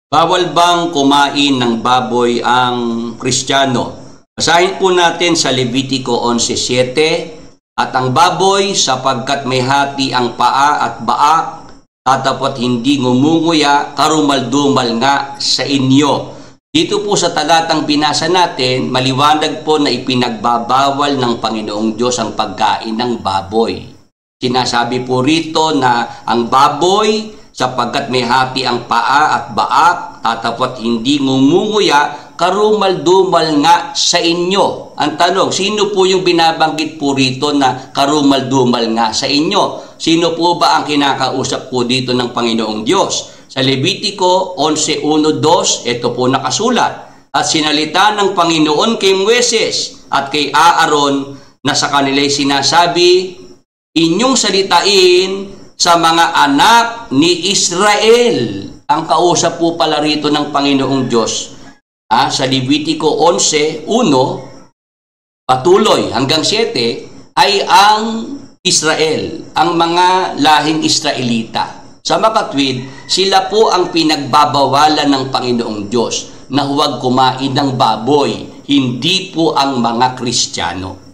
Bawal bang kumain ng baboy ang Kristiyano? Basahin po natin sa Levitico 11:7, at ang baboy sapagkat may hati ang paa at baak, tatapot hindi ngumunguya, karumaldumal nga sa inyo. Dito po sa talatang binasa natin, maliwanag po na ipinagbabawal ng Panginoong Diyos ang pagkain ng baboy. Sinasabi po rito na ang baboy sapagkat may hati ang paa at baak, tatapot hindi ngumunguya, karumal-dumal nga sa inyo. Ang tanong, sino po yung binabanggit po rito na karumal-dumal nga sa inyo? Sino po ba ang kinakausap po dito ng Panginoong Diyos? Sa Levitico 11:1-2, ito po nakasulat. At sinalita ng Panginoon kay Moises at kay Aaron na sa kanila'y sinasabi, inyong salitain sa mga anak ni Israel. Ang kausap po pala rito ng Panginoong Diyos. Sa Levitico 11:1, patuloy hanggang 7, ay ang Israel, ang mga lahing Israelita. Sa makatwid, sila po ang pinagbabawalan ng Panginoong Diyos na huwag kumain ng baboy, hindi po ang mga Kristiyano.